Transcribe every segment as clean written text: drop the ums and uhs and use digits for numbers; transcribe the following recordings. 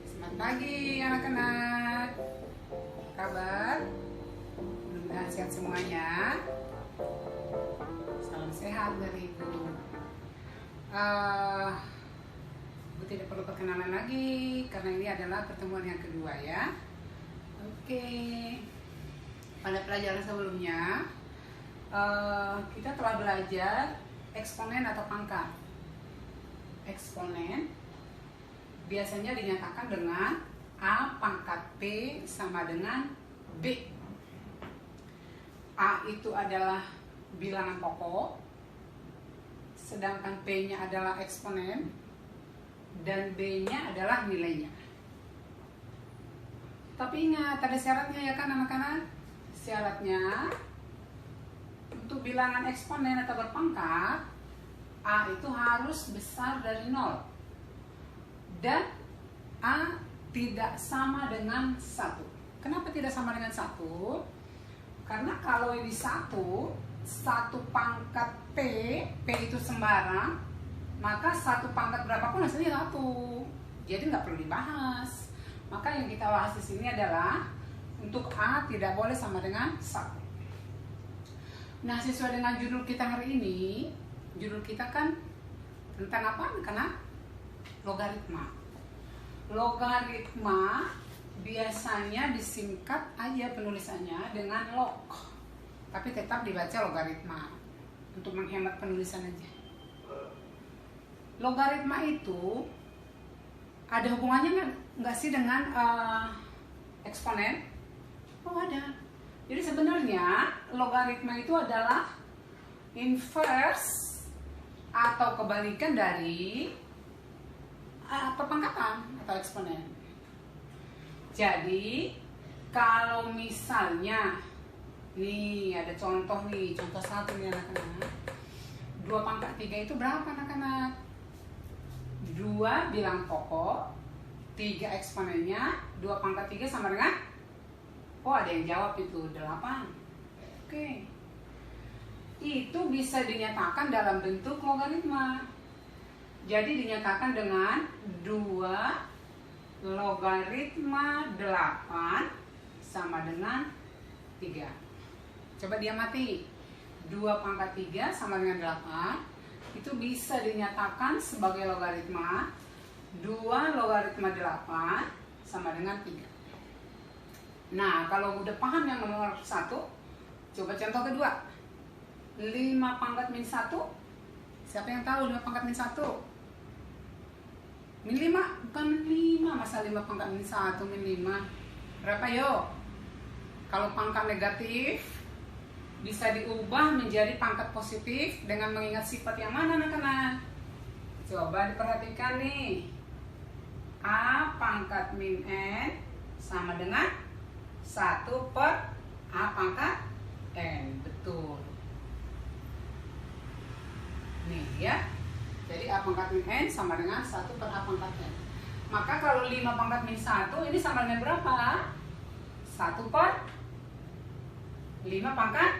Selamat pagi anak-anak. Apa kabar? Mudah-mudahan sehat semuanya. Salam sehat dari Ibu. Ibu tidak perlu perkenalan lagi karena ini adalah pertemuan yang kedua ya. Oke. Pada pelajaran sebelumnya kita telah belajar eksponen atau pangkat. Eksponen biasanya dinyatakan dengan A pangkat B sama dengan B. A itu adalah bilangan pokok, sedangkan B-nya adalah eksponen, dan B-nya adalah nilainya. Tapi ingat, ada syaratnya ya kan anak-anak? Syaratnya, untuk bilangan eksponen atau berpangkat, A itu harus besar dari 0. Dan A tidak sama dengan 1. Kenapa tidak sama dengan 1? Karena kalau ini 1 pangkat P itu sembarang, maka 1 pangkat berapapun hasilnya 1. Jadi nggak perlu dibahas. Maka yang kita bahas di sini adalah untuk A tidak boleh sama dengan 1. Nah, sesuai dengan judul kita hari ini, judul kita kan tentang apa? Karena logaritma. Logaritma biasanya disingkat aja penulisannya dengan log, tapi tetap dibaca logaritma untuk menghemat penulisan aja. Logaritma itu ada hubungannya nggak sih dengan eksponen? Oh, ada. Jadi sebenarnya logaritma itu adalah inverse atau kebalikan dari perpangkatan atau eksponen. Jadi kalau misalnya nih ada contoh nih, contoh 1 nih anak-anak. 2 pangkat 3 itu berapa anak-anak? 2 bilang pokok, 3 eksponennya, 2 pangkat 3 sama dengan, oh ada yang jawab itu 8. Oke. Itu bisa dinyatakan dalam bentuk logaritma. Jadi dinyatakan dengan 2 logaritma 8 sama dengan 3. Coba dia mati. 2 pangkat 3 sama dengan 8. Itu bisa dinyatakan sebagai logaritma 2 logaritma 8 sama dengan 3. Nah, kalau udah paham yang nomor 1, coba contoh kedua. 5 pangkat min 1. Siapa yang tahu 5 pangkat min 1? Min 5, bukan min 5. Masa 5 pangkat min 1, min 5. Berapa yo? Kalau pangkat negatif, bisa diubah menjadi pangkat positif dengan mengingat sifat yang mana anak-anak? Coba diperhatikan nih. A pangkat min N sama dengan 1 per A pangkat N. Betul. Nih ya. Jadi A pangkat min N sama dengan 1 per A pangkat N. Maka kalau 5 pangkat min 1 ini sama dengan berapa? 1 per 5 pangkat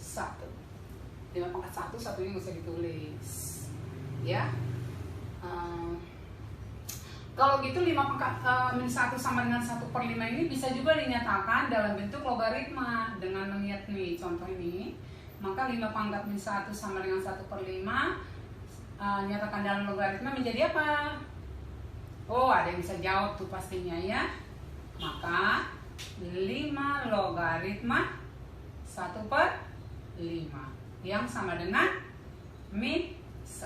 1. 5 pangkat 1, satunya nggak usah ditulis. Ya. Kalau gitu 5 pangkat min 1 sama dengan 1 per 5 ini bisa juga dinyatakan dalam bentuk logaritma. Dengan mengingat nih contoh ini, maka 5 pangkat min 1 sama dengan 1 per 5 nyatakan dalam logaritma menjadi apa? Oh, ada yang bisa jawab tuh pastinya ya. Maka 5 logaritma 1 per 5 yang sama dengan min 1.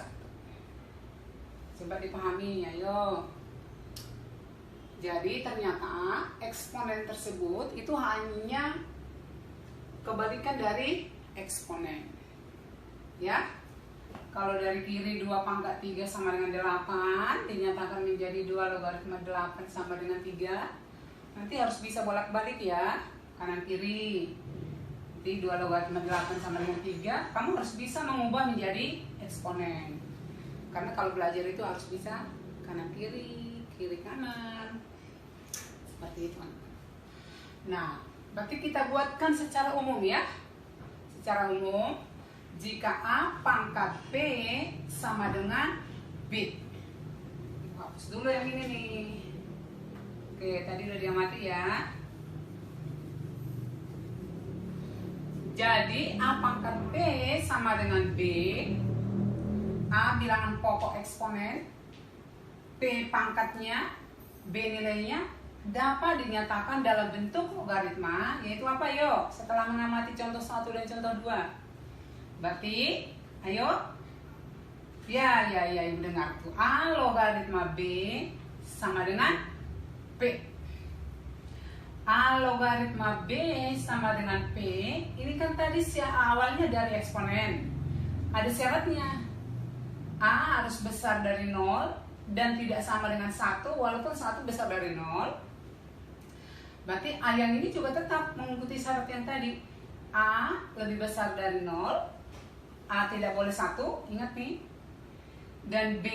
Coba dipahami, ayo. Jadi ternyata eksponen tersebut itu hanya kebalikan dari eksponen. Ya. Kalau dari kiri 2 pangkat 3 sama dengan 8 dinyatakan menjadi 2 logaritma 8 sama dengan 3. Nanti harus bisa bolak-balik ya, kanan kiri. Nanti 2 logaritma 8 sama dengan 3, kamu harus bisa mengubah menjadi eksponen. Karena kalau belajar itu harus bisa kanan kiri, kiri kanan. Seperti itu. Nah, berarti kita buatkan secara umum ya. Secara umum, jika A pangkat B sama dengan B. hapus dulu yang ini nih. Oke, tadi udah diamati ya. Jadi A pangkat B sama dengan B. A bilangan pokok eksponen, B pangkatnya, B nilainya dapat dinyatakan dalam bentuk logaritma, yaitu apa yuk? Setelah mengamati contoh 1 dan contoh 2. Berarti, ayo. Ya, ibu dengar tuh. A logaritma B sama dengan P. A logaritma B sama dengan P. Ini kan tadi awalnya dari eksponen. Ada syaratnya. A harus besar dari 0 dan tidak sama dengan 1, walaupun 1 besar dari 0. Berarti A yang ini juga tetap mengikuti syarat yang tadi. A lebih besar dari 0, A tidak boleh 1, ingat nih. Dan B,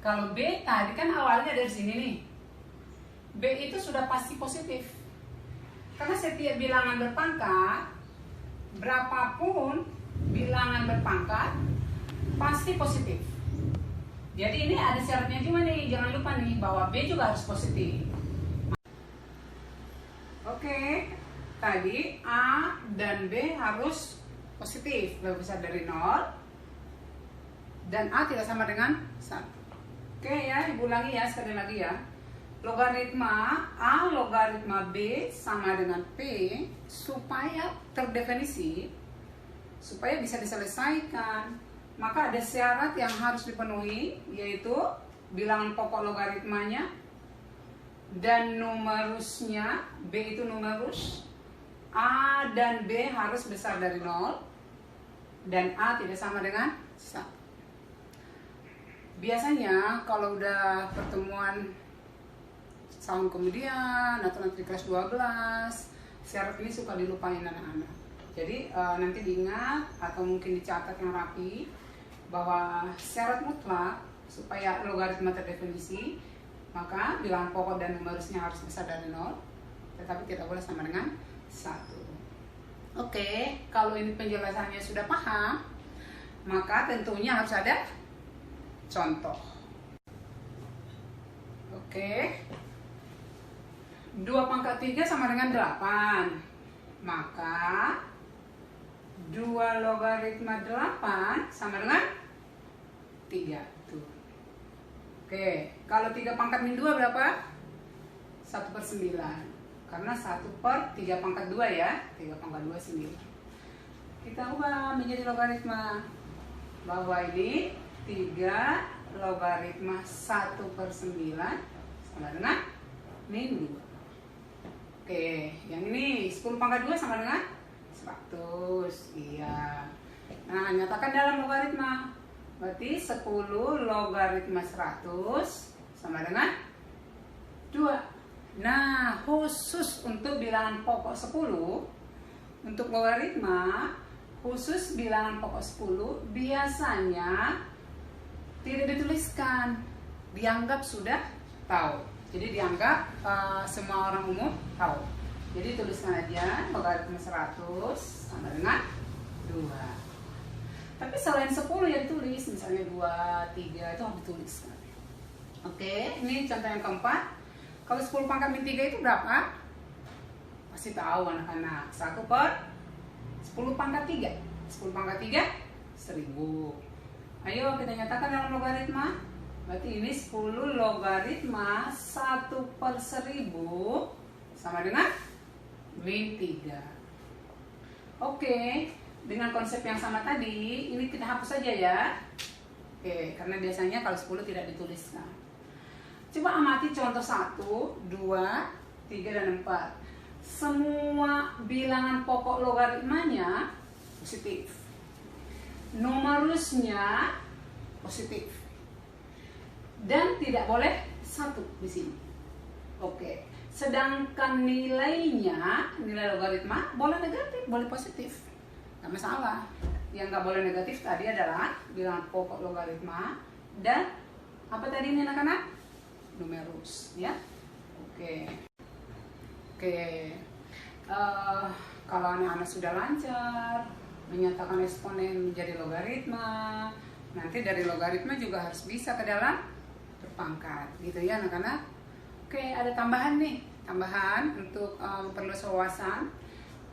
kalau B tadi kan awalnya dari sini nih. B itu sudah pasti positif. Karena setiap bilangan berpangkat, berapapun bilangan berpangkat, pasti positif. Jadi ini ada syaratnya juga nih, jangan lupa nih bahwa B juga harus positif. Oke, tadi A dan B harus positif, lebih besar dari 0 dan A tidak sama dengan 1. Oke ya, ibu ulangi ya sekali lagi ya. Logaritma A logaritma B sama dengan P supaya terdefinisi, supaya bisa diselesaikan, maka ada syarat yang harus dipenuhi, yaitu bilangan pokok logaritmanya dan numerusnya. B itu numerus. A dan B harus besar dari 0 dan A tidak sama dengan 1. Biasanya kalau udah pertemuan tahun kemudian atau nanti di kelas 12, syarat ini suka dilupain anak-anak. Jadi nanti diingat atau mungkin dicatat yang rapi bahwa syarat mutlak supaya logaritma terdefinisi, maka bilangan pokok dan numerusnya harus besar dari 0, tetapi tidak boleh sama dengan 1. Oke, kalau ini penjelasannya sudah paham, maka tentunya harus ada contoh. Oke, 2 pangkat 3 sama dengan 8. Maka 2 logaritma 8 sama dengan 3. Tuh. Oke, kalau 3 pangkat min 2 berapa? 1/9. Karena 1/3 pangkat 2 ya. 3 pangkat 2 9. Kita ubah menjadi logaritma. Bahwa ini 3 logaritma 1/9 sama dengan min 2. Oke, yang ini 10 pangkat 2 sama dengan 100. Iya. Nah, nyatakan dalam logaritma. Berarti 10 logaritma 100 sama dengan 2. Nah, khusus untuk bilangan pokok 10, untuk logaritma, khusus bilangan pokok 10, biasanya tidak dituliskan, dianggap sudah tahu. Jadi dianggap semua orang umum tahu. Jadi tuliskan aja logaritma 100 sama dengan 2. Tapi selain 10 ya ditulis, misalnya 2, 3 itu harus dituliskan. Oke, ini contoh yang keempat. Kalau 10 pangkat min 3 itu berapa? Pasti tahu anak-anak. 1/10 pangkat 3. 10 pangkat 3, 1000. Ayo kita nyatakan dalam logaritma. Berarti ini 10 logaritma 1/1000 sama dengan min 3. Oke, dengan konsep yang sama tadi, ini kita hapus saja ya. Oke, karena biasanya kalau 10 tidak dituliskan. Coba amati contoh 1, 2, 3, dan 4. Semua bilangan pokok logaritmanya positif. Numerusnya positif. Dan tidak boleh 1 di sini. Oke. Sedangkan nilainya, nilai logaritma boleh negatif, boleh positif. Nggak masalah. Yang nggak boleh negatif tadi adalah bilangan pokok logaritma dan apa tadi ini anak-anak? Numerus, ya. Oke. Kalau anak-anak sudah lancar menyatakan eksponen menjadi logaritma, nanti dari logaritma juga harus bisa ke dalam pangkat gitu ya anak-anak. Oke, ada tambahan nih, tambahan untuk memperluas wawasan.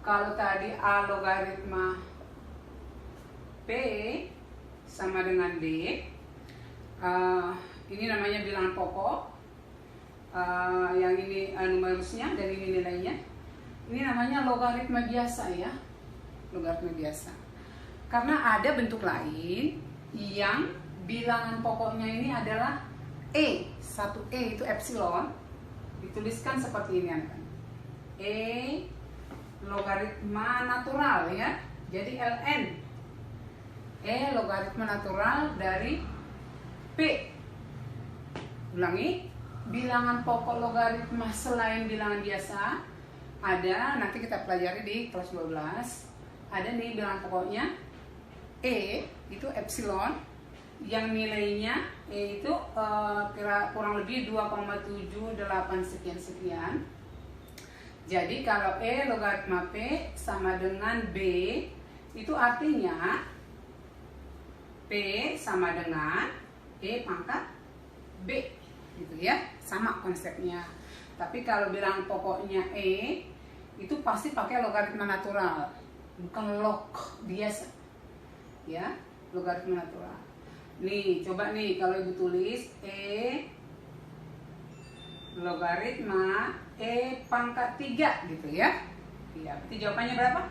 Kalau tadi A logaritma P sama dengan D, ini namanya bilangan pokok, yang ini numerusnya dan ini nilainya. Ini namanya logaritma biasa ya, logaritma biasa. Karena ada bentuk lain yang bilangan pokoknya ini adalah E, 1E itu epsilon, dituliskan seperti ini anak-anak. E logaritma natural ya, jadi ln. E logaritma natural dari P. Ulangi, bilangan pokok logaritma selain bilangan biasa ada, nanti kita pelajari di kelas 12. Ada nih bilangan pokoknya E itu epsilon, yang nilainya E itu kurang lebih 2,78 sekian. Jadi kalau E logaritma P sama dengan B, itu artinya P sama dengan E pangkat B gitu ya, sama konsepnya. Tapi kalau bilangan pokoknya E itu pasti pakai logaritma natural, bukan log biasa ya, logaritma natural. Nih coba nih kalau ibu tulis E logaritma E pangkat 3 gitu ya. Iya, berarti jawabannya berapa?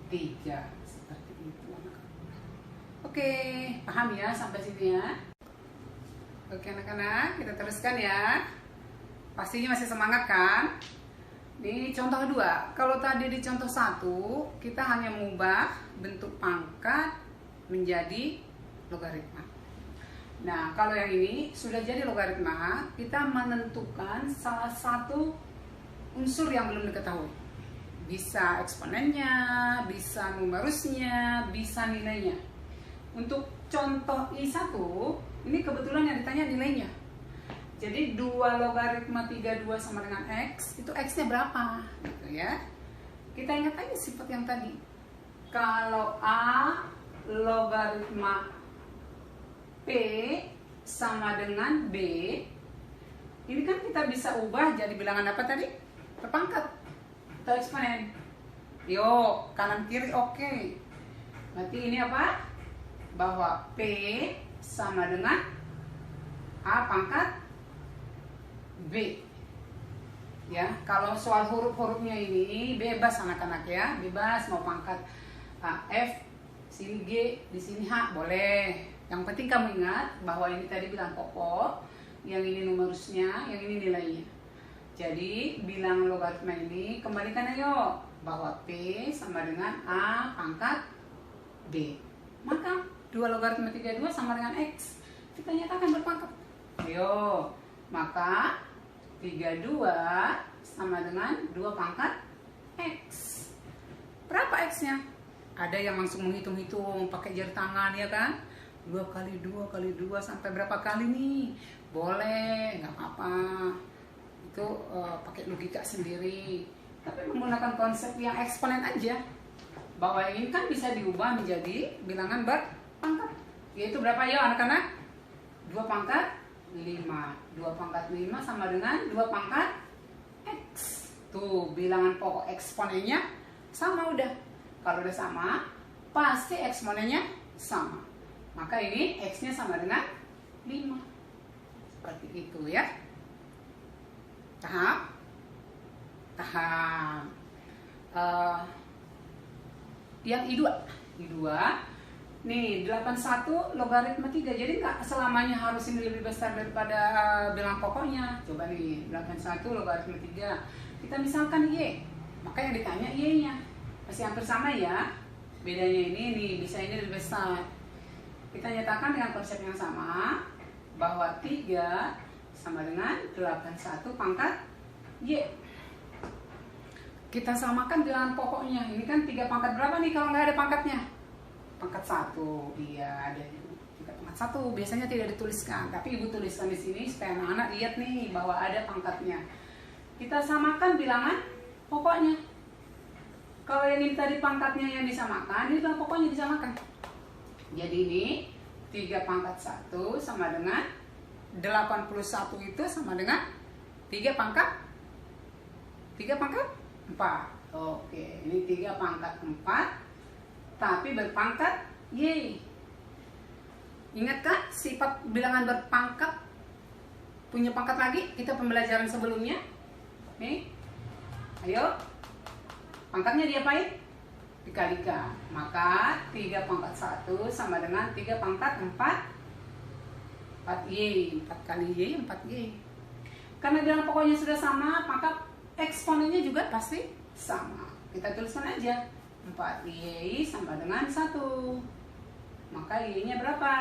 3. Seperti itu. Oke, paham ya sampai sini ya? Oke anak-anak, kita teruskan ya. Pastinya masih semangat kan? Ini contoh 2. Kalau tadi di contoh 1 kita hanya mengubah bentuk pangkat menjadi logaritma. Nah, kalau yang ini sudah jadi logaritma, kita menentukan salah satu unsur yang belum diketahui. Bisa eksponennya, bisa numerusnya, bisa nilainya. Untuk contoh I1, ini kebetulan yang ditanya nilainya. Jadi 2 logaritma 32 sama dengan X, itu X-nya berapa? Gitu ya. Kita ingat aja sifat yang tadi. Kalau A logaritma P sama dengan B, ini kan kita bisa ubah jadi bilangan apa tadi? Berpangkat atau eksponen. Yo, kanan kiri oke. Berarti ini apa? Bahwa P sama dengan A pangkat B. Ya, kalau soal huruf-hurufnya ini bebas anak-anak ya, bebas mau pangkat F, sini G, di sini H boleh. Yang penting kamu ingat bahwa ini tadi bilangan pokok, yang ini numerusnya, yang ini nilainya. Jadi bilangan logaritma ini kembalikan ayo bahwa P sama dengan A pangkat B. Maka 2 logaritma 32 sama dengan X. Kita nyatakan berpangkat. Ayo, maka 32 sama dengan 2 pangkat X. Berapa X-nya? Ada yang langsung menghitung-hitung pakai jari tangan ya kan? 2 kali 2 kali 2 sampai berapa kali nih? Boleh, nggak apa-apa. Itu pakai logika sendiri. Tapi menggunakan konsep yang eksponen aja. Bahwa ini kan bisa diubah menjadi bilangan berpangkat. Yaitu berapa ya anak-anak? 2 pangkat 5. 2 pangkat 5 sama dengan 2 pangkat X. Tuh, bilangan pokok eksponennya sama udah. Kalau udah sama, pasti eksponennya sama. Maka ini X-nya sama dengan 5. Seperti itu ya. Paham? Paham. Yang I2. Nih, 81 logaritma 3. Jadi nggak selamanya harus ini lebih besar daripada bilangan pokoknya. Coba nih, 81 logaritma 3. Kita misalkan Y. Maka yang ditanya Y-nya. Masih hampir sama ya. Bedanya ini nih, bisa ini lebih besar. Kita nyatakan dengan konsep yang sama bahwa 3 sama dengan 81 pangkat Y. Kita samakan bilangan pokoknya. Ini kan 3 pangkat berapa nih kalau nggak ada pangkatnya? Pangkat 1. Iya, ada 3 pangkat 1. Biasanya tidak dituliskan, tapi ibu tuliskan di sini supaya anak-anak lihat nih bahwa ada pangkatnya. Kita samakan bilangan pokoknya. Kalau yang ini tadi pangkatnya yang disamakan, ini bilangan pokoknya disamakan. Jadi ini 3 pangkat 1 sama dengan 81 itu sama dengan 3 pangkat 4. Oke, ini 3 pangkat 4 tapi berpangkat Y. Ingat kan sifat bilangan berpangkat punya pangkat lagi kita pembelajaran sebelumnya? Nih, ayo, pangkatnya diapain? Dikalikan. Maka 3 pangkat 1 sama dengan 3 pangkat 4Y. 4 kali Y, 4Y. Karena bilangan pokoknya sudah sama, maka eksponennya juga pasti sama. Kita tuliskan aja 4Y sama dengan 1. Maka Y-nya berapa?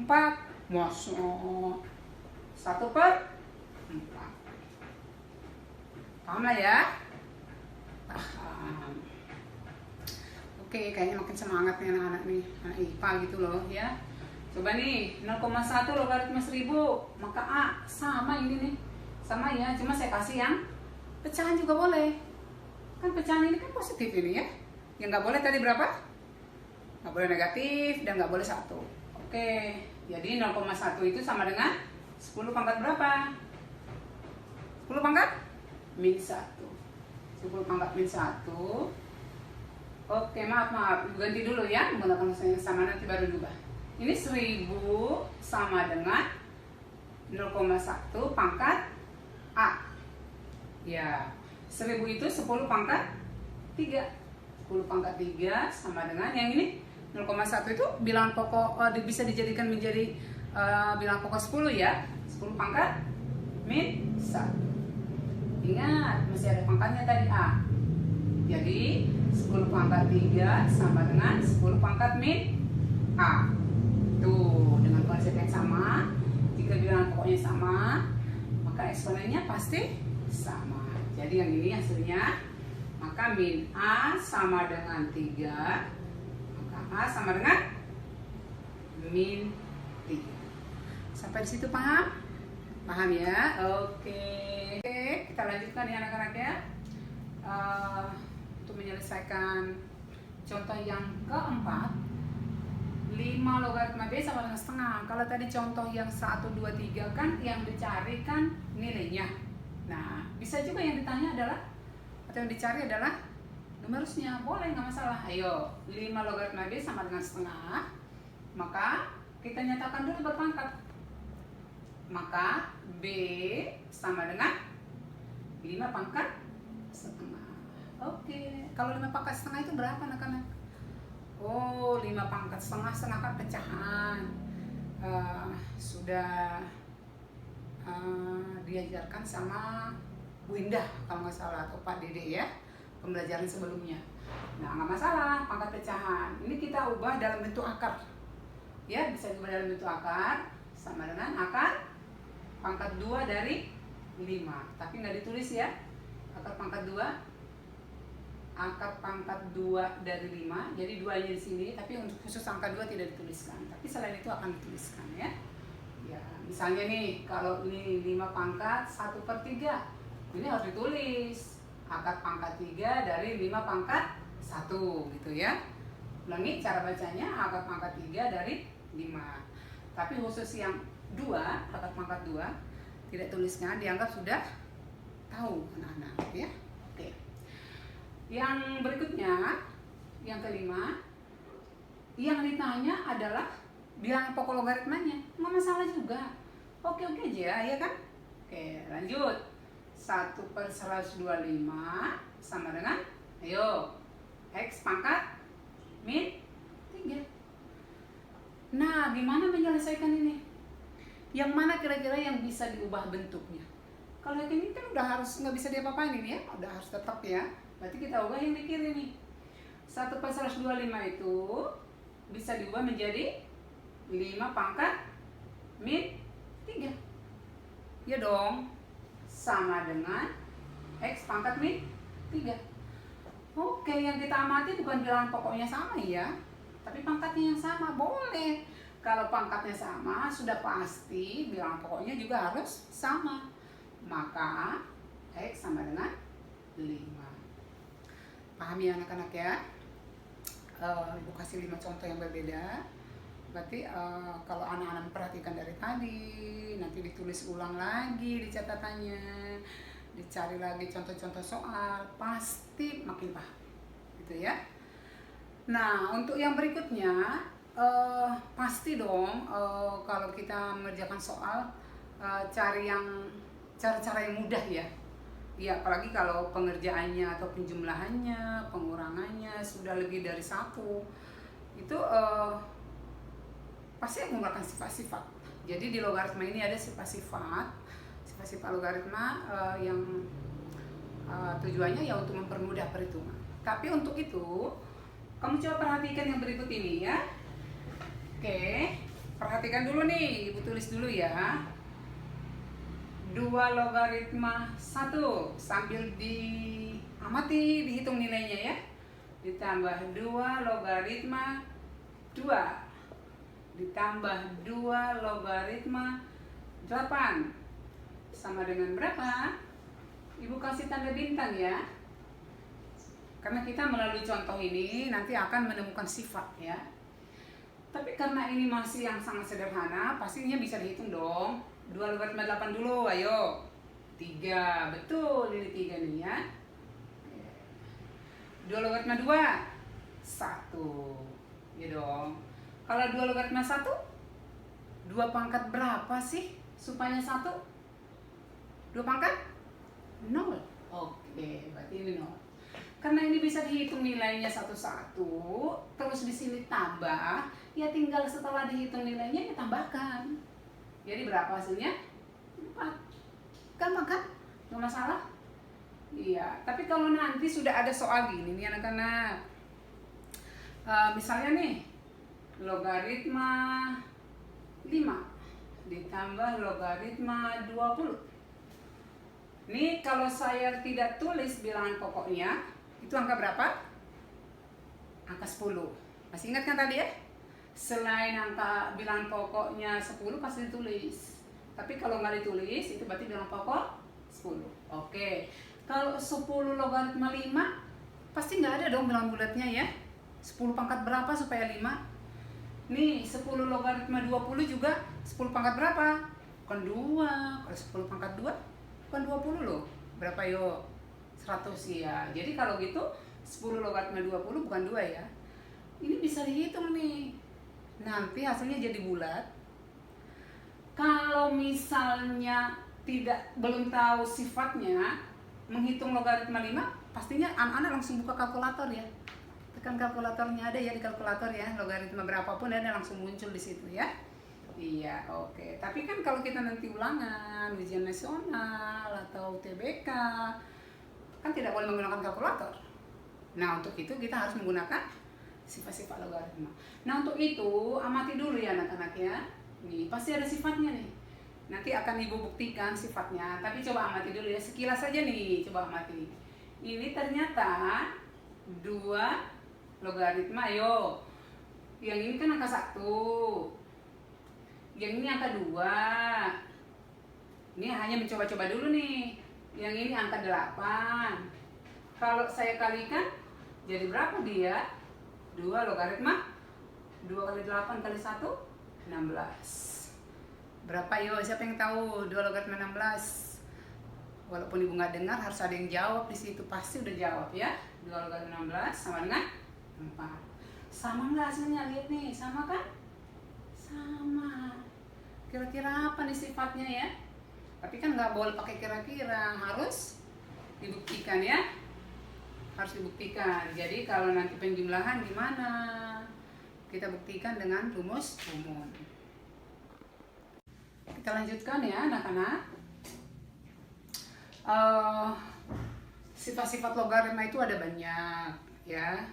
4. Masuk 1/4. Paham lah ya? Paham. Oke, kayaknya makin semangat nih anak-anak nih, anak IPA gitu loh ya. Coba nih, 0,1 logaritma 1000, maka A sama ini nih. Sama ya, cuma saya kasih yang pecahan juga boleh. Kan pecahan ini kan positif ini ya. Yang nggak boleh tadi berapa? Nggak boleh negatif dan nggak boleh 1. Oke, jadi 0,1 itu sama dengan 10 pangkat berapa? 10 pangkat min 1. 10 pangkat min 1. Oke, maaf, ganti dulu ya, menggunakan yang sama nanti baru diubah. Ini 1000 sama dengan 0,1 pangkat A. Ya, 1000 itu 10 pangkat 3. 10 pangkat 3 sama dengan yang ini 0,1 itu bilangan pokok bisa dijadikan menjadi bilangan pokok 10 ya. 10 pangkat min 1. Ingat, masih ada pangkatnya tadi A. Jadi 10 pangkat 3 sama dengan 10 pangkat min A. Tuh, dengan konsep yang sama, jika bilangan pokoknya sama, maka eksponennya pasti sama. Jadi yang ini hasilnya, maka min A sama dengan 3, maka A sama dengan min 3. Sampai di situ paham? Paham ya? Oke, kita lanjutkan ya anak-anak ya. Untuk menyelesaikan contoh yang keempat, 5 logaritma B sama dengan setengah. Kalau tadi contoh yang 1, 2, 3 kan yang dicari kan nilainya. Nah, bisa juga yang ditanya adalah, atau yang dicari adalah numerusnya. Boleh, nggak masalah. Ayo, 5 logaritma B sama dengan setengah. Maka kita nyatakan dulu berpangkat. Maka B sama dengan 5 pangkat setengah. Oke, kalau 5 pangkat setengah itu berapa anak-anak? Oh, 5 pangkat setengah, setengah kan pecahan. Sudah diajarkan sama Bu Indah kalau nggak salah, atau Pak Dede ya, pembelajaran sebelumnya. Nah, nggak masalah, pangkat pecahan. Ini kita ubah dalam bentuk akar. Ya, bisa diubah dalam bentuk akar, sama dengan akar pangkat 2 dari 5. Tapi nggak ditulis ya, akar pangkat 2. Akar pangkat 2 dari 5, jadi 2-nya di sini, tapi untuk khusus angka 2 tidak dituliskan. Tapi selain itu akan dituliskan ya. Ya, misalnya nih, kalau ini 5 pangkat 1/3, ini harus ditulis. Akar pangkat 3 dari 5 pangkat 1 gitu ya. Ulangi cara bacanya, akar pangkat 3 dari 5. Tapi khusus yang 2, akar pangkat 2, tidak tuliskan, dianggap sudah tahu anak-anak ya. Oke. Yang berikutnya, yang kelima, yang ditanya adalah bilangan pokok logaritmanya. Nggak masalah juga. Oke-oke aja, ya kan? Oke, lanjut. 1/125 sama dengan, ayo, X pangkat min 3. Nah, gimana menyelesaikan ini? Yang mana kira-kira yang bisa diubah bentuknya? Kalau yang ini kan udah harus, nggak bisa diapa-apain ini ya, udah harus tetap ya. Berarti kita ubah yang di kiri nih. 1/125 itu bisa diubah menjadi 5 pangkat min 3. Ya dong, sama dengan X pangkat min 3. Oke, yang kita amati bukan bilangan pokoknya sama ya, tapi pangkatnya yang sama. Boleh. Kalau pangkatnya sama, sudah pasti bilangan pokoknya juga harus sama. Maka X sama dengan 5. Pahami ya anak-anak ya. Ibu kasih 5 contoh yang berbeda. Berarti kalau anak-anak perhatikan dari tadi, nanti ditulis ulang lagi di catatannya, dicari lagi contoh-contoh soal, pasti makin paham, gitu ya. Nah, untuk yang berikutnya, pasti dong kalau kita mengerjakan soal, cari yang cara-cara yang mudah ya. Ya, apalagi kalau pengerjaannya atau penjumlahannya, pengurangannya sudah lebih dari satu, itu pasti menggunakan sifat-sifat. Jadi di logaritma ini ada sifat-sifat logaritma yang tujuannya ya untuk mempermudah perhitungan. Tapi untuk itu, kamu coba perhatikan yang berikut ini ya. Oke, perhatikan dulu nih, Ibu tulis dulu ya. 2 logaritma 1 sambil diamati, dihitung nilainya ya. Ditambah 2 logaritma 2 ditambah 2 logaritma 8 sama dengan berapa? Ibu kasih tanda bintang ya. Karena kita melalui contoh ini nanti akan menemukan sifat ya. Tapi karena ini masih yang sangat sederhana, pastinya bisa dihitung dong. 2 logaritma 8 dulu, ayo. 3, betul ini 3 nih ya. 2 logaritma 2, 1. Ya dong. Kalau 2 logaritma 1, 2 pangkat berapa sih supaya 1? 2 pangkat? 0. Oke, berarti ini 0. Karena ini bisa dihitung nilainya satu-satu, terus di sini tambah, ya tinggal setelah dihitung nilainya ya tambahkan. Jadi berapa hasilnya? 4. Gampang kan? Nggak masalah? Iya, tapi kalau nanti sudah ada soal gini nih anak-anak, misalnya nih, logaritma 5 ditambah logaritma 20. Nih kalau saya tidak tulis bilangan pokoknya, itu angka berapa? Angka 10. Masih ingat kan tadi ya? Selain angka bilangan pokoknya 10 pasti ditulis. Tapi kalau nggak ditulis, itu berarti bilangan pokok 10. Oke. Kalau 10 logaritma 5, pasti nggak ada dong bilangan bulatnya ya. 10 pangkat berapa supaya 5? Nih, 10 logaritma 20 juga 10 pangkat berapa? Bukan 2. Kalau 10 pangkat 2, bukan 20 loh. Berapa yuk? 100 ya. Jadi kalau gitu, 10 logaritma 20 bukan 2 ya. Ini bisa dihitung nih. Nanti hasilnya jadi bulat. Kalau misalnya belum tahu sifatnya, menghitung logaritma 5, pastinya anak-anak langsung buka kalkulator ya. Tekan kalkulatornya, ada ya di kalkulator ya, logaritma berapapun ada langsung muncul di situ ya. Iya, oke. Tapi kan kalau kita nanti ulangan, ujian nasional atau UTBK, kan tidak boleh menggunakan kalkulator. Nah, untuk itu kita harus menggunakan sifat-sifat logaritma. Nah, untuk itu amati dulu ya anak-anak ya. Nih, pasti ada sifatnya nih. Nanti akan Ibu buktikan sifatnya, tapi coba amati dulu ya, sekilas saja nih, coba amati. Ini ternyata 2 logaritma, ayo. Yang ini kan angka 1. Yang ini angka 2. Ini hanya mencoba-coba dulu nih. Yang ini angka 8. Kalau saya kalikan, jadi berapa dia? 2 logaritma 2 kali 8 kali 1, 16. Berapa yo? Siapa yang tahu 2 logaritma 16? Walaupun Ibu nggak dengar, harus ada yang jawab di situ. Pasti udah jawab ya. 2 logaritma 16 sama dengan 4. Sama nggak hasilnya? Lihat nih, sama kan? Sama. Kira-kira apa nih sifatnya ya? Tapi kan nggak boleh pakai kira-kira, harus dibuktikan ya. Harus dibuktikan. Jadi kalau nanti penjumlahan gimana? Kita buktikan dengan rumus umum. Kita lanjutkan ya anak-anak. Sifat-sifat logaritma itu ada banyak ya.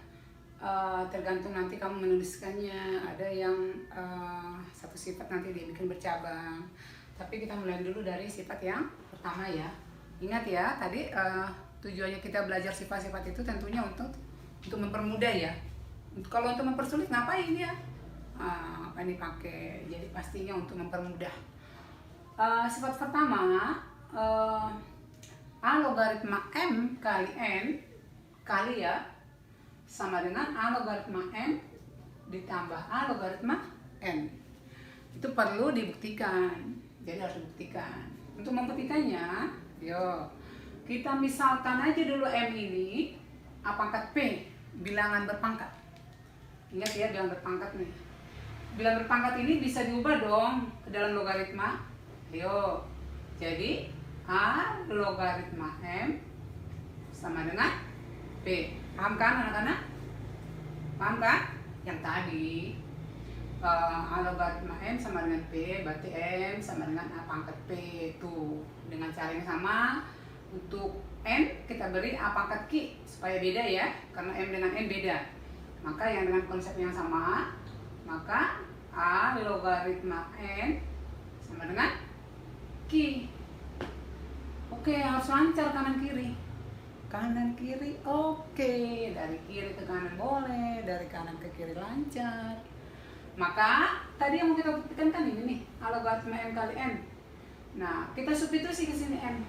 Tergantung nanti kamu menuliskannya. Ada yang satu sifat nanti dia bikin bercabang. Tapi kita mulai dulu dari sifat yang pertama ya. Ingat ya, tadi tujuannya kita belajar sifat-sifat itu tentunya untuk mempermudah ya. Kalau untuk mempersulit ngapain ya? Apa ini pakai? Jadi pastinya untuk mempermudah. Sifat pertama, A logaritma M kali N kali ya sama dengan A logaritma M ditambah A logaritma N. Itu perlu dibuktikan. Jadi harus dibuktikan. Untuk membuktikannya, yuk kita misalkan aja dulu M ini A pangkat P, bilangan berpangkat. Ingat ya, bilangan berpangkat nih. Bilangan berpangkat ini bisa diubah dong ke dalam logaritma. Ayo, jadi A logaritma M sama dengan P. Paham kan anak-anak? Paham kan? Yang tadi A logaritma M sama dengan P, berarti M sama dengan A pangkat P. Tuh, dengan cara yang sama. Untuk N kita beri A pangkat Q supaya beda ya, karena M dengan N beda. Maka yang dengan konsep yang sama, maka A logaritma N sama dengan Q. Oke, harus lancar kanan kiri. Kanan kiri oke. Dari kiri ke kanan boleh, dari kanan ke kiri lancar. Maka tadi yang mau kita buktikan kan ini nih, A logaritma M kali N. Nah, kita substitusi ke sini M.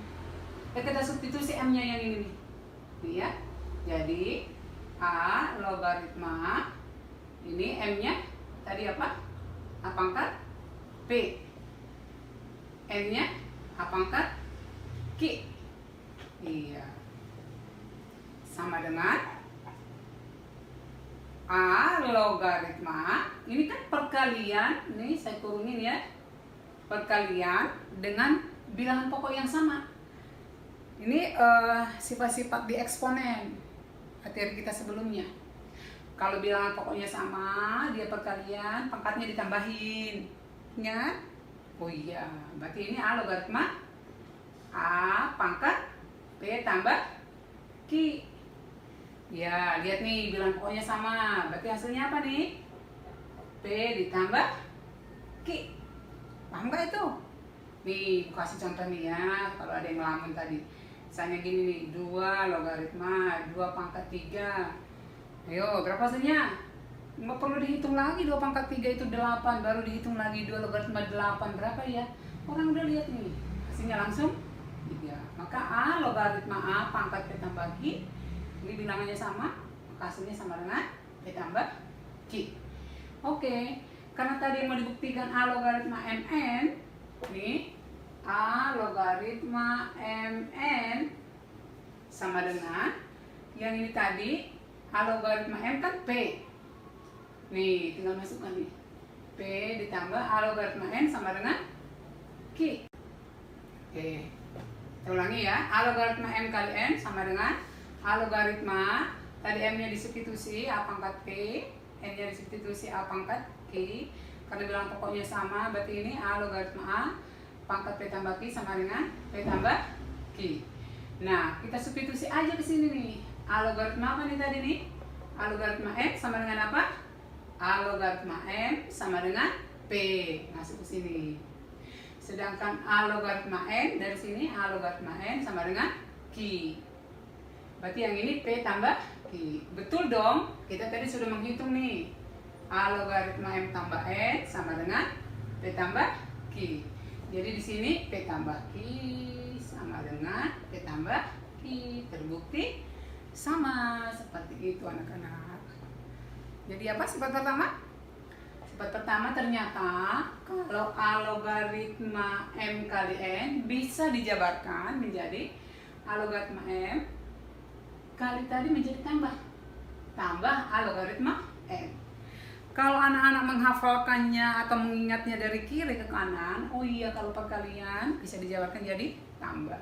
Kita substitusi M-nya yang ini nih. Nih ya. Jadi A logaritma ini M-nya tadi apa? A pangkat P. N-nya A pangkat Q. Iya. Sama dengan A logaritma, ini kan perkalian, nih saya turunin ya, perkalian dengan bilangan pokok yang sama. Ini sifat-sifat di eksponen materi kita sebelumnya. Kalau bilangan pokoknya sama, dia perkalian, pangkatnya ditambahin. Ingat? Oh iya, berarti ini A logaritma A pangkat P tambah Q. Ya, lihat nih, bilangan pokoknya sama. Berarti hasilnya apa nih? P ditambah Q. Paham gak itu? Nih, kasih contoh nih ya, kalau ada yang ngelamun tadi. Misalnya gini nih, 2 logaritma 2 pangkat 3. Ayo, berapa hasilnya? Nggak perlu dihitung lagi, 2 pangkat 3 itu 8. Baru dihitung lagi 2 logaritma 8. Berapa ya? Orang udah lihat nih. Hasilnya langsung 3. Maka A logaritma A pangkat P tambah Q. Ini bilangannya sama, maka hasilnya sama dengan P tambah Q. Oke, karena tadi yang mau dibuktikan A logaritma MN. Nih, A logaritma MN sama dengan yang ini tadi A logaritma M kan P. Nih, tinggal masukkan nih. P ditambah A logaritma N sama dengan Q. Oke. Kita ulangi ya. A logaritma M kali N sama dengan A logaritma tadi M-nya disubstitusi A pangkat P, N-nya disubstitusi A pangkat Q. Karena bilangan pokoknya sama, berarti ini A logaritma A pangkat P tambah Q sama dengan P tambah Q. Nah, kita substitusi aja ke sini nih. A logaritma apa nih tadi nih? A logaritma M sama dengan apa? A logaritma M sama dengan P. Masuk ke sini. Sedangkan A logaritma N dari sini A logaritma N sama dengan Q. Berarti yang ini P tambah Q. Betul dong? Kita tadi sudah menghitung nih. A logaritma M tambah N sama dengan P tambah Q. Jadi di sini P tambah Q sama dengan P tambah Q. Terbukti sama seperti itu anak-anak. Jadi apa sifat pertama? Sifat pertama ternyata kalau A logaritma M kali N bisa dijabarkan menjadi A logaritma M kali tadi menjadi tambah A logaritma M. Kalau anak-anak menghafalkannya atau mengingatnya dari kiri ke kanan, oh iya kalau perkalian bisa dijabarkan jadi tambah.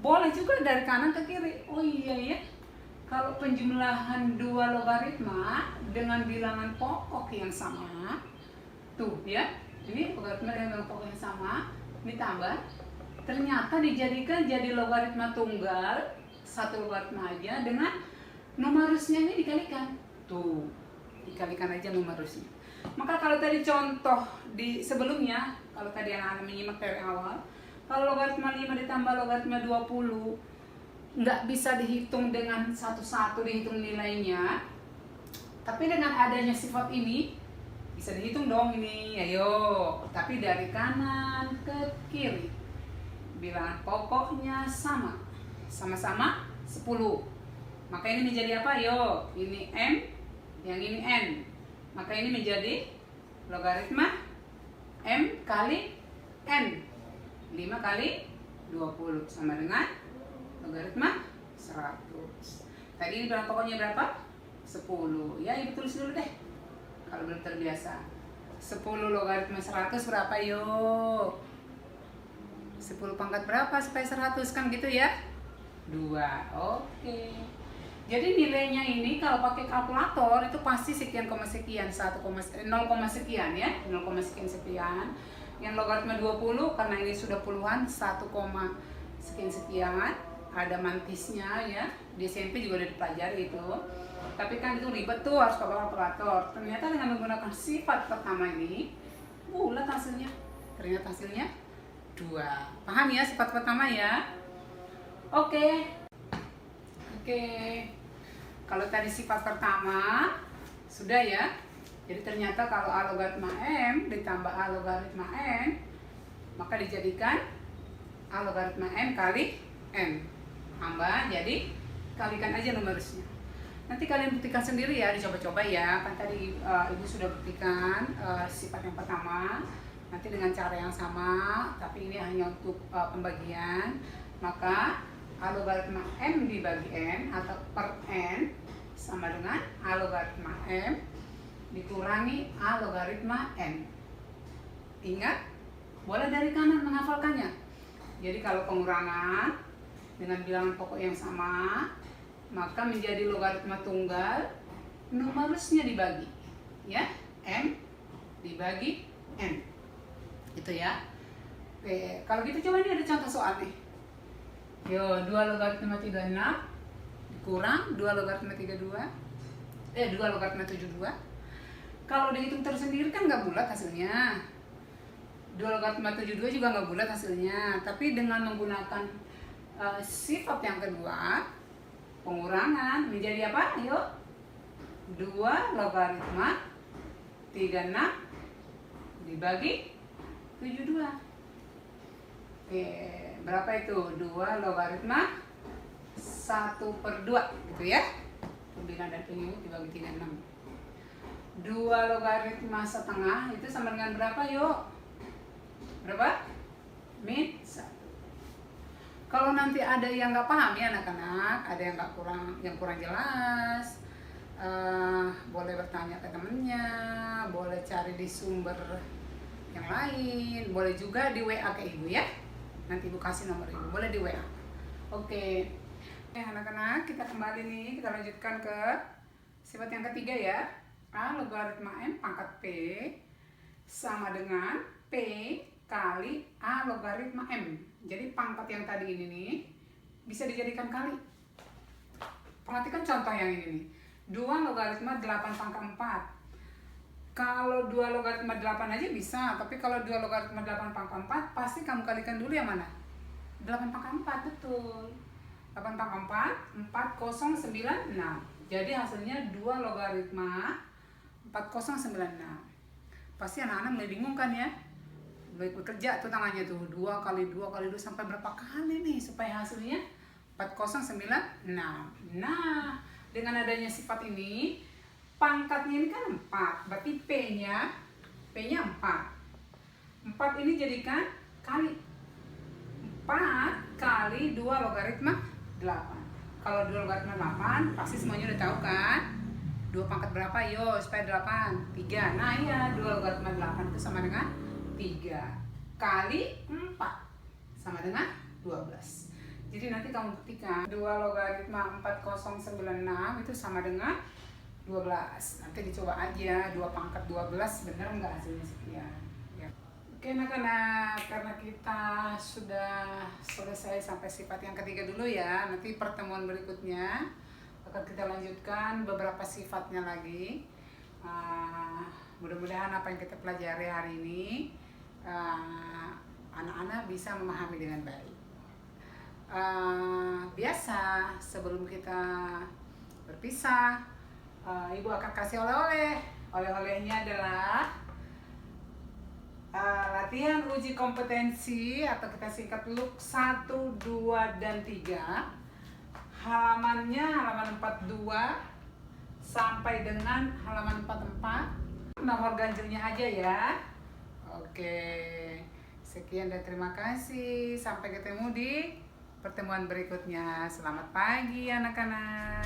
Boleh juga dari kanan ke kiri. Oh iya ya. Kalau penjumlahan 2 logaritma dengan bilangan pokok yang sama, tuh ya, ini logaritma dengan bilangan pokok yang sama, ditambah, ternyata dijadikan jadi logaritma tunggal, satu logaritma aja dengan numerusnya ini dikalikan. Tuh, dikalikan aja numerusnya. Maka kalau tadi contoh di sebelumnya, kalau tadi anak-anak menyimak dari awal, kalau logaritma 5 ditambah logaritma 20, nggak bisa dihitung dengan satu-satu dihitung nilainya, tapi dengan adanya sifat ini bisa dihitung dong ini. Ayo, tapi dari kanan ke kiri bilangan pokoknya sama-sama 10. Maka ini menjadi apa? Yo, ini M, yang ini N. Maka ini menjadi logaritma M kali N. 5 kali 20 sama dengan logaritma 100. Tadi ini pokoknya berapa? 10. Ya, ibu tulis dulu deh kalau belum terbiasa. 10 logaritma 100 berapa yuk? 10 pangkat berapa supaya 100, kan gitu ya? 2. Oke. Jadi nilainya ini kalau pakai kalkulator itu pasti sekian koma sekian, 0, sekian ya, 0, sekian sekian. Yang logaritma 20 karena ini sudah puluhan, 1, sekian, ada mantisnya ya. Di SMP juga udah dipelajari itu. Tapi kan itu ribet tuh, harus pakai kalkulator. Ternyata dengan menggunakan sifat pertama ini, bulat hasilnya. Ternyata hasilnya 2. Paham ya sifat pertama ya? Oke. Kalau tadi sifat pertama sudah ya. Jadi ternyata kalau A logaritma M ditambah A logaritma N, maka dijadikan A logaritma M kali N. Tambah, jadi kalikan aja numerusnya. Nanti kalian buktikan sendiri ya, dicoba-coba ya. Kan tadi ibu sudah buktikan sifat yang pertama. Nanti dengan cara yang sama, tapi ini hanya untuk pembagian. Maka A logaritma M dibagi N atau per N sama dengan A logaritma M dikurangi A logaritma N. Ingat, boleh dari kanan menghafalkannya. Jadi kalau pengurangan dengan bilangan pokok yang sama, maka menjadi logaritma tunggal, numerusnya dibagi. Ya, M dibagi N. Gitu ya. Oke, kalau gitu coba ini ada contoh soal nih. Yo, 2 logaritma 36 dikurang 2 logaritma 32. 2 logaritma 72. Kalau dihitung tersendiri kan nggak bulat hasilnya. 2 logaritma 72 juga nggak bulat hasilnya. Tapi dengan menggunakan sifat yang kedua, pengurangan menjadi apa? Yuk, 2 logaritma 36 dibagi 72. Oke, berapa itu? 2 logaritma 1/2 gitu ya. Pembilangan dan penyebut dibagi 36. 2 logaritma setengah itu sama dengan berapa yuk? Berapa? Min 1. Kalau nanti ada yang nggak paham ya anak-anak, ada yang kurang jelas, boleh bertanya ke temennya, boleh cari di sumber yang lain, boleh juga di WA ke ibu ya. Nanti ibu kasih nomor ibu, boleh di WA. Oke. Anak-anak, kita kembali nih, kita lanjutkan ke sifat yang ketiga ya. A logaritma M pangkat P sama dengan P kali A logaritma M. Jadi pangkat yang tadi ini nih bisa dijadikan kali. Perhatikan contoh yang ini nih. 2 logaritma 8 pangkat 4. Kalau 2 logaritma 8 aja bisa, tapi kalau 2 logaritma 8 pangkat 4 pasti kamu kalikan dulu yang mana? 8 pangkat 4, betul. 8 pangkat 4, 4096. Jadi hasilnya 2 logaritma 4096. Pasti anak-anak mulai bingung kan ya? Mulai bekerja tuh tangannya tuh. 2 kali 2 kali 2 sampai berapa kali nih supaya hasilnya 4096. Nah, dengan adanya sifat ini, pangkatnya ini kan 4. Berarti P-nya 4. 4 ini jadikan kali. 4 kali 2 logaritma 8. Kalau 2 logaritma 8, pasti semuanya udah tahu kan? 2 pangkat berapa? Yo, supaya 8. 3. Nah iya, 2 logaritma 8 itu sama dengan 3 kali 4 sama dengan 12. Jadi nanti kamu buktikan 2 logaritma 4096 itu sama dengan 12. Nanti dicoba aja 2 pangkat 12 bener nggak hasilnya sekian. Ya. Oke anak-anak, karena kita sudah selesai sampai sifat yang ketiga dulu ya. Nanti pertemuan berikutnya akan kita lanjutkan beberapa sifatnya lagi. Mudah-mudahan apa yang kita pelajari hari ini anak-anak bisa memahami dengan baik. Biasa sebelum kita berpisah, ibu akan kasih oleh-oleh. Oleh-olehnya adalah latihan uji kompetensi atau kita singkat LUK 1, 2, dan 3. Halamannya halaman 42 sampai dengan halaman 44. nomor ganjilnya aja ya. Oke, sekian dan terima kasih. Sampai ketemu di pertemuan berikutnya. Selamat pagi anak-anak.